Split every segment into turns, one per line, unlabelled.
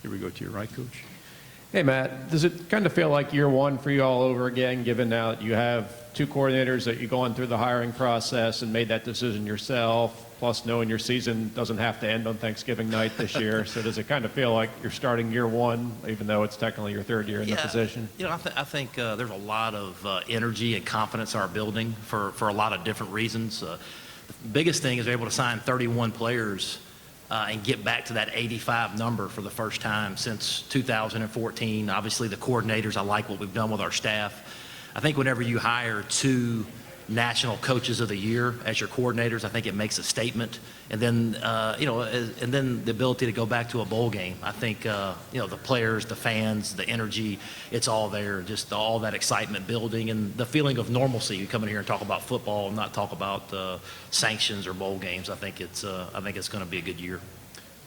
Here we go to your right, Coach.
Hey, Matt, does it kind of feel like year one for you all over again, given now that you have two coordinators that you've gone through the hiring process and made that decision yourself, plus knowing your season doesn't have to end on Thanksgiving night this year? So does it kind of feel like you're starting year one, even though it's technically your third year in the position?
You know, I think there's a lot of energy and confidence in our building for a lot of different reasons. The biggest thing is we're able to sign 31 players and get back to that 85 number for the first time since 2014. Obviously, the coordinators, I like what we've done with our staff. I think whenever you hire two national coaches of the year as your coordinators, I think it makes a statement. And then, and then the ability to go back to a bowl game. I think, the players, the fans, the energy, it's all there. Just all that excitement building and the feeling of normalcy. You come in here and talk about football and not talk about sanctions or bowl games. I think it's going to be a good year.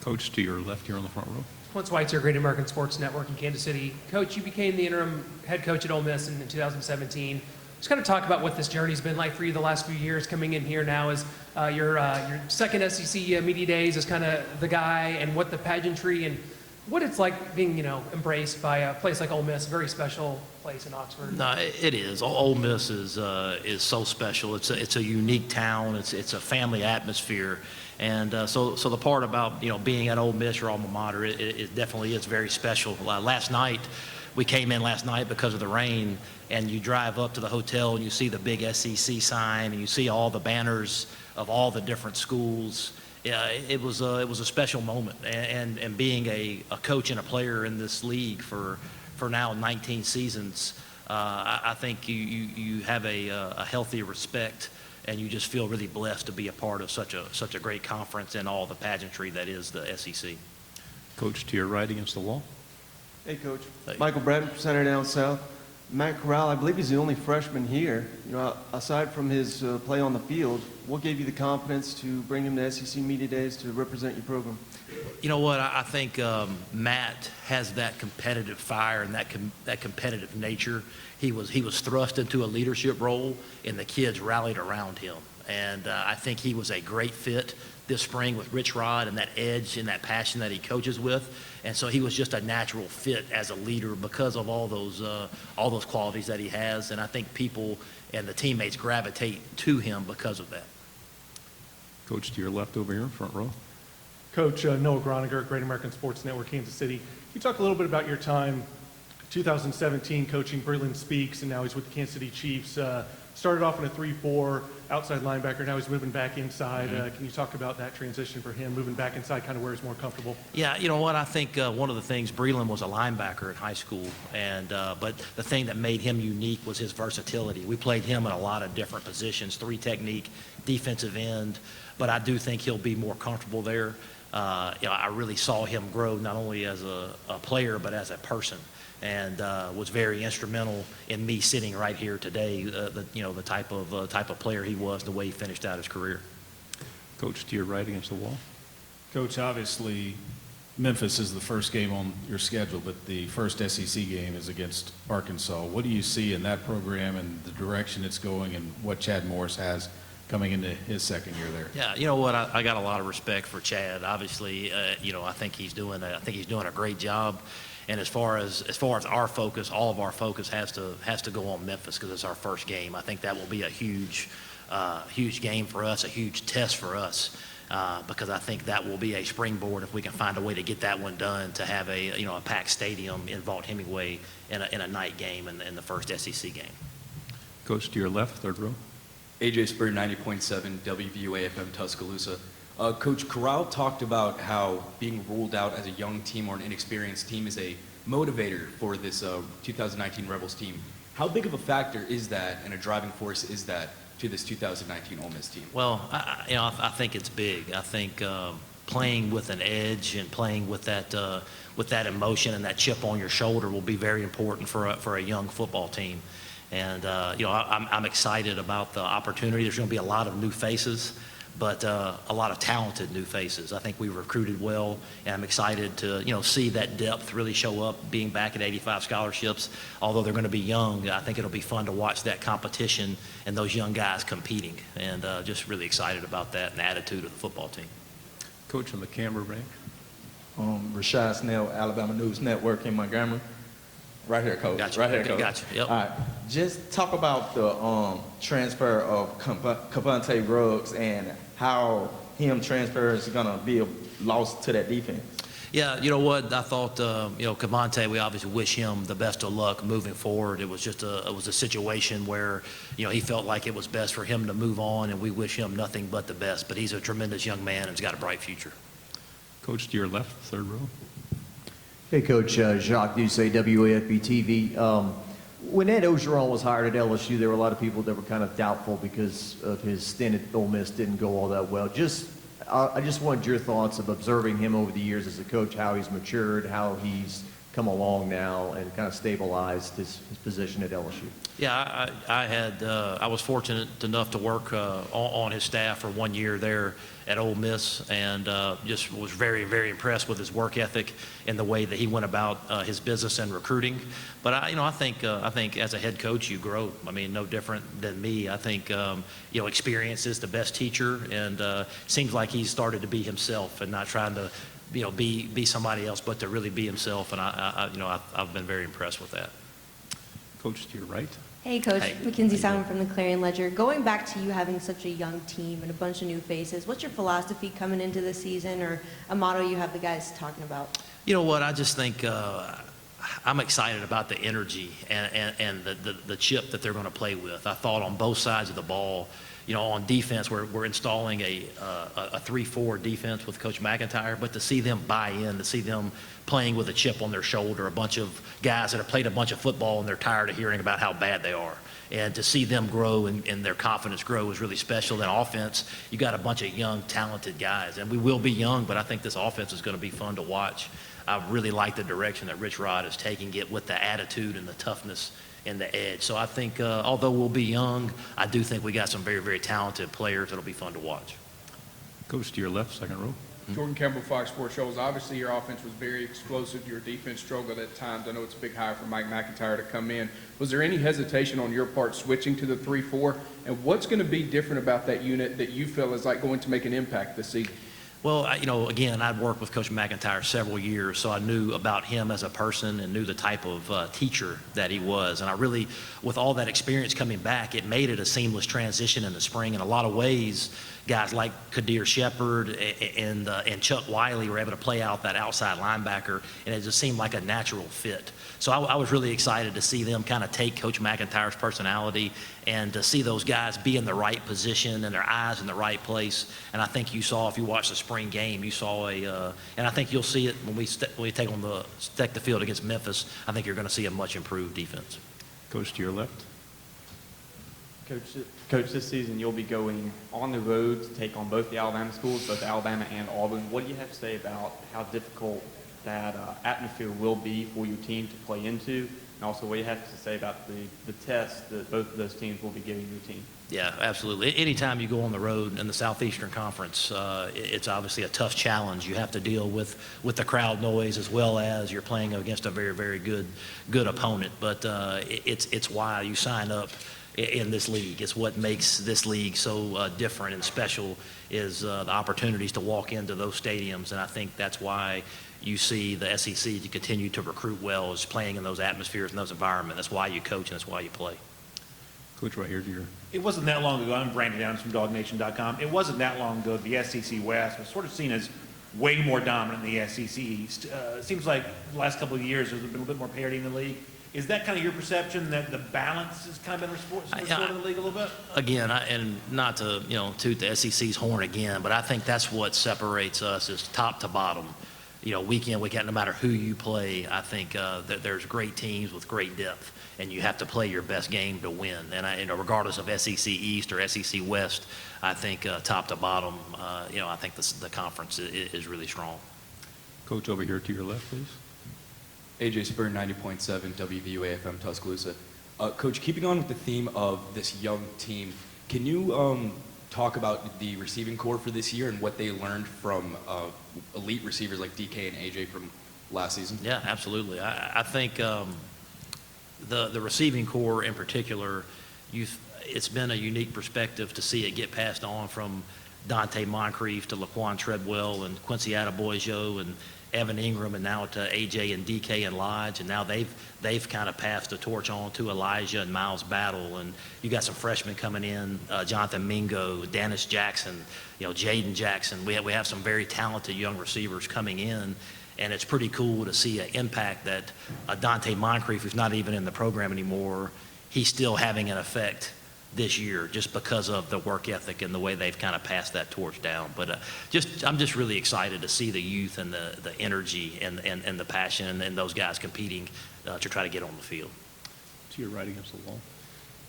Coach, to your left here on the front row.
Quinn Schweitzer, Great American Sports Network in Kansas City. Coach, you became the interim head coach at Ole Miss in 2017. Just kind of talk about what this journey's been like for you the last few years, coming in here now as your second SEC Media Days as kind of the guy, and what the pageantry and what it's like being, embraced by a place like Ole Miss, a very special place in Oxford.
No, it is. Ole Miss is so special. It's a unique town. It's a family atmosphere. And so the part about being at Ole Miss, your alma mater, it definitely is very special. Last night, we came in last night because of the rain, and you drive up to the hotel and you see the big SEC sign and you see all the banners of all the different schools. Yeah, it was a special moment. And being a coach and a player in this league for now 19 seasons, I think you have a healthy respect. And you just feel really blessed to be a part of such a great conference and all the pageantry that is the SEC.
Coach, to your right against the wall.
Hey, Coach.
Hey.
Michael Brett, Center Down South. Matt Corral, I believe he's the only freshman here. Aside from his play on the field, what gave you the confidence to bring him to SEC Media Days to represent your program?
You know what? I think Matt has that competitive fire and that competitive nature. He was thrust into a leadership role, and the kids rallied around him. And I think he was a great fit this spring with Rich Rod and that edge and that passion that he coaches with. And so he was just a natural fit as a leader because of all those qualities that he has. And I think people and the teammates gravitate to him because of that.
Coach, to your left over here, front row.
Coach, Noah Groniger, Great American Sports Network, Kansas City. Can you talk a little bit about your time, 2017, coaching Breeland Speaks, and now he's with the Kansas City Chiefs. Started off in a 3-4 outside linebacker. Now he's moving back inside. Can you talk about that transition for him, moving back inside, kind of where he's more comfortable?
Yeah, you know what? I think one of the things, Breeland was a linebacker in high school, and but the thing that made him unique was his versatility. We played him in a lot of different positions, 3 technique, defensive end, but I do think he'll be more comfortable there. I really saw him grow not only as a player but as a person, and was very instrumental in me sitting right here today. The type of player he was, the way he finished out his career.
Coach, to your right against the wall.
Coach, obviously Memphis is the first game on your schedule, but the first SEC game is against Arkansas. What do you see in that program and the direction it's going, and what Chad Morris has coming into his second year there?
Yeah, you know what? I got a lot of respect for Chad. Obviously, I think he's doing a great job. And as far as our focus, all of our focus has to go on Memphis because it's our first game. I think that will be a huge game for us, a huge test for us, because I think that will be a springboard if we can find a way to get that one done, to have a packed stadium in Vaught-Hemingway in a night game in the first SEC game.
Coach, to your left, third row.
AJ Spur, 90.7 WVUA FM Tuscaloosa. Coach Corral talked about how being ruled out as a young team or an inexperienced team is a motivator for this 2019 Rebels team. How big of a factor is that, and a driving force is that to this 2019 Ole Miss team?
Well, I think it's big. I think playing with an edge and playing with that emotion and that chip on your shoulder will be very important for a young football team. And I'm excited about the opportunity. There's going to be a lot of new faces, but a lot of talented new faces. I think we recruited well, and I'm excited to see that depth really show up, being back at 85 scholarships. Although they're going to be young, I think it'll be fun to watch that competition and those young guys competing, and just really excited about that and the attitude of the football team.
Coach on the camera rank.
Rashad Snell, Alabama News Network in Montgomery. Right here, Coach.
Gotcha.
Right here, Coach.
Gotcha. Yep.
All right. Just talk about the transfer of Cavante Ruggs and how him transfer is going to be a loss to that defense.
Yeah, you know what? I thought, Cavante, we obviously wish him the best of luck moving forward. It was just it was a situation where, he felt like it was best for him to move on, and we wish him nothing but the best. But he's a tremendous young man and has got a bright future.
Coach to your left, third row.
Hey, Coach, Jacques Doucet, WAFB TV. When Ed Ogeron was hired at LSU, there were a lot of people that were kind of doubtful because of his stint at Ole Miss didn't go all that well. I just wanted your thoughts of observing him over the years as a coach, how he's matured, how he's come along now and kind of stabilized his position at LSU.
Yeah, I was fortunate enough to work on his staff for 1 year there at Ole Miss, and just was very, very impressed with his work ethic and the way that he went about his business and recruiting. But I think as a head coach you grow. I mean, no different than me. I think experience is the best teacher, and seems like he's started to be himself and not trying to be somebody else, but to really be himself. And I've been very impressed with that.
Coach to your right.
Hey, Coach.
Hey.
Mackenzie Simon from the Clarion Ledger. Going back to you having such a young team and a bunch of new faces, what's your philosophy coming into the season, or a motto you have the guys talking about?
You know what? I just think I'm excited about the energy and the chip that they're going to play with. I thought on both sides of the ball, on defense, we're installing a 3-4 defense with Coach McIntyre, but to see them buy in, to see them playing with a chip on their shoulder, a bunch of guys that have played a bunch of football and they're tired of hearing about how bad they are. And to see them grow and their confidence grow is really special. In offense, you got a bunch of young, talented guys. And we will be young, but I think this offense is going to be fun to watch. I really like the direction that Rich Rod is taking it with the attitude and the toughness and the edge. So I think, although we'll be young, I do think we got some very, very talented players that'll be fun to watch.
Coach to your left, second row.
Jordan Campbell, Fox Sports Shows. Obviously, your offense was very explosive. Your defense struggled at times. I know it's a big hire for Mike McIntyre to come in. Was there any hesitation on your part switching to the 3-4? And what's going to be different about that unit that you feel is going to make an impact this season?
Well, again, I'd worked with Coach McIntyre several years, so I knew about him as a person and knew the type of teacher that he was. And I really, with all that experience coming back, it made it a seamless transition in the spring. In a lot of ways, guys like Kadir Shepard and Chuck Wiley were able to play out that outside linebacker, and it just seemed like a natural fit. So I was really excited to see them kind of take Coach McIntyre's personality and to see those guys be in the right position and their eyes in the right place. And I think you saw, if you watched the spring game, you saw and I think you'll see it when we take the field against Memphis. I think you're going to see a much improved defense.
Coach to your left.
Coach, this season you'll be going on the road to take on both the Alabama schools, both Alabama and Auburn. What do you have to say about how difficult that atmosphere will be for your team to play into? And also, what do you have to say about the test that both of those teams will be giving your team?
Yeah, absolutely. Anytime you go on the road in the Southeastern Conference, it's obviously a tough challenge. You have to deal with the crowd noise as well as you're playing against a very, very good opponent. But it's why you sign up in this league. It's what makes this league so different and special is the opportunities to walk into those stadiums. And I think that's why you see the SEC to continue to recruit well, is playing in those atmospheres and those environments. That's why you coach and that's why you play.
Coach, right here to your.
It wasn't that long ago. I'm Brandon Downs from DogNation.com. It wasn't that long ago the SEC West was sort of seen as way more dominant than the SEC East. It seems like the last couple of years there's been a little bit more parity in the league. Is that kind of your perception that the balance has kind of been restored in the league a little bit?
Again, and not to toot the SEC's horn again, but I think that's what separates us is top to bottom. Week in, week out, no matter who you play, I think that there's great teams with great depth, and you have to play your best game to win. And regardless of SEC East or SEC West, I think top to bottom, I think the conference is really strong.
Coach, over here to your left, please.
AJ Spurn, 90.7 WVUA-FM Tuscaloosa. Coach, keeping on with the theme of this young team, can you talk about the receiving core for this year and what they learned from elite receivers like DK and AJ from last season?
Yeah, absolutely. I think the receiving core in particular, it's been a unique perspective to see it get passed on from Dante Moncrief to Laquan Treadwell and Quincy Adebayo and Evan Ingram, and now to AJ and DK and Lodge, and now they've kind of passed the torch on to Elijah and Miles Battle, and you got some freshmen coming in, Jonathan Mingo, Dennis Jackson, Jaden Jackson. We have some very talented young receivers coming in, and it's pretty cool to see an impact that Dante Moncrief, who's not even in the program anymore, he's still having an effect this year just because of the work ethic and the way they've kind of passed that torch down. But I'm just really excited to see the youth and the energy and the passion and those guys competing to try to get on the field.
To your right against the wall.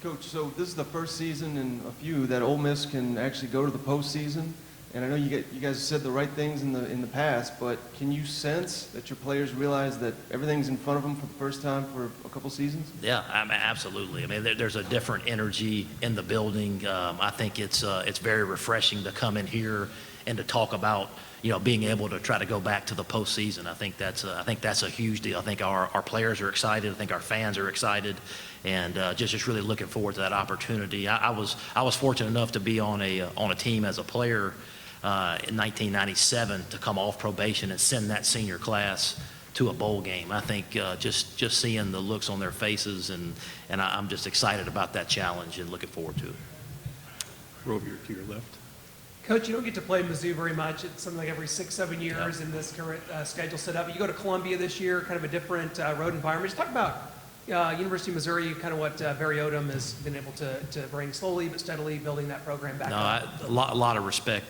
Coach, so this is the first season in a few that Ole Miss can actually go to the postseason. And I know you guys said the right things in the past, but can you sense that your players realize that everything's in front of them for the first time for a couple seasons?
Yeah, absolutely. I mean, there's a different energy in the building. I think it's very refreshing to come in here and to talk about being able to try to go back to the postseason. I think that's a huge deal. I think our players are excited. I think our fans are excited, and just really looking forward to that opportunity. I was fortunate enough to be on a team as a player in 1997 to come off probation and send that senior class to a bowl game. I think just seeing the looks on their faces, and I'm just excited about that challenge and looking forward to it.
Row here to your left.
Coach, you don't get to play Mizzou very much. It's something like every 6-7 years in this current schedule set up. You go to Columbia this year, kind of a different road environment. Just talk about University of Missouri, kind of what Barry Odom has been able to bring slowly but steadily, building that program back up.
A lot of respect.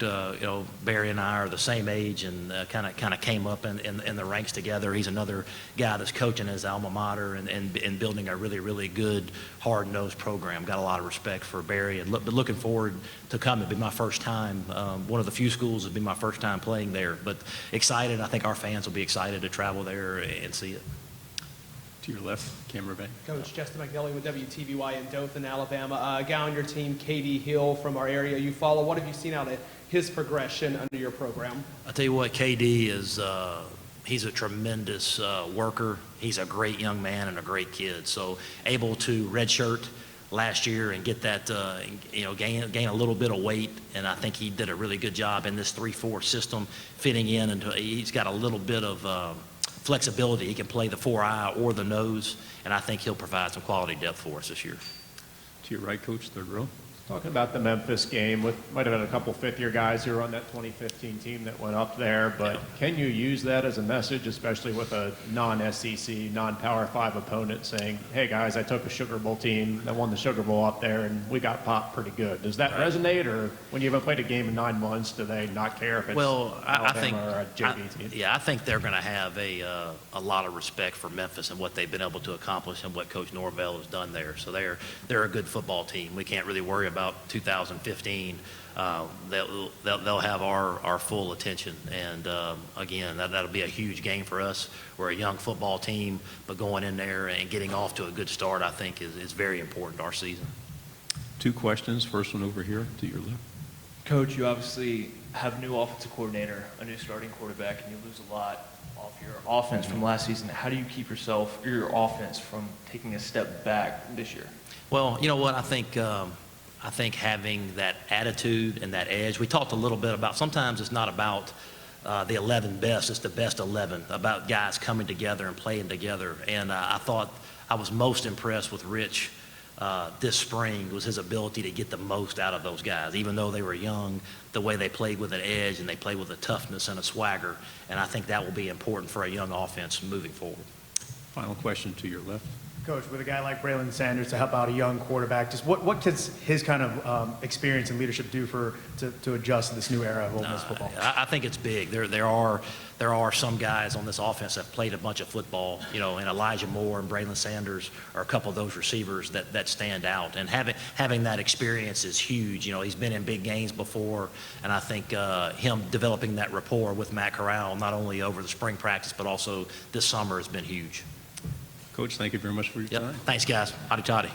Barry and I are the same age and kind of came up in the ranks together. He's another guy that's coaching his alma mater and building a really, really good, hard-nosed program. Got a lot of respect for Barry, and looking forward to coming. It'll be my first time. One of the few schools will be my first time playing there, but excited. I think our fans will be excited to travel there and see it.
To your left, camera back.
Coach Justin McNelly with WTVY in Dothan, Alabama. A guy on your team, KD Hill, from our area you follow. What have you seen out of his progression under your program?
I'll tell you what, KD is he's a tremendous worker. He's a great young man and a great kid. So able to redshirt last year and get that, gain a little bit of weight, and I think he did a really good job in this 3-4 system fitting in. And he's got a little bit of flexibility. He can play the 4-eye or the nose, and I think he'll provide some quality depth for us this year.
To your right, Coach, third row.
Talking about the Memphis game, might have had a couple fifth-year guys who were on that 2015 team that went up there, but can you use that as a message, especially with a non-SEC, non-Power 5 opponent saying, hey guys, I took a Sugar Bowl team that won the Sugar Bowl up there and we got popped pretty good. Does that resonate, or when you haven't played a game in 9 months, do they not care if it's Alabama or a JV team?
I think they're going to have a lot of respect for Memphis and what they've been able to accomplish and what Coach Norvell has done there. So they're a good football team. We can't really worry about 2015. They'll have our full attention, and again, that'll be a huge game for us. We're a young football team, but going in there and getting off to a good start, I think, is very important to our season.
2 questions. First one over here to your left.
Coach, you obviously have a new offensive coordinator, a new starting quarterback, and you lose a lot off your offense from last season. How do you keep your offense from taking a step back this year?
Well, you know what, I think having that attitude and that edge, we talked a little bit about, sometimes it's not about the 11 best, it's the best 11, about guys coming together and playing together. And I thought I was most impressed with Rich this spring was his ability to get the most out of those guys. Even though they were young, the way they played with an edge and they played with a toughness and a swagger. And I think that will be important for a young offense moving forward.
Final question to your left.
Coach, with a guy like Raylan Sanders to help out a young quarterback, just what can his kind of experience and leadership do to adjust to this new era of Ole Miss football?
I think it's big. There are some guys on this offense that have played a bunch of football, and Elijah Moore and Raylan Sanders are a couple of those receivers that stand out. And having that experience is huge. He's been in big games before, and I think him developing that rapport with Matt Corral, not only over the spring practice, but also this summer, has been huge.
Coach, thank you very much for your time.
Thanks, guys. Howdy toddy.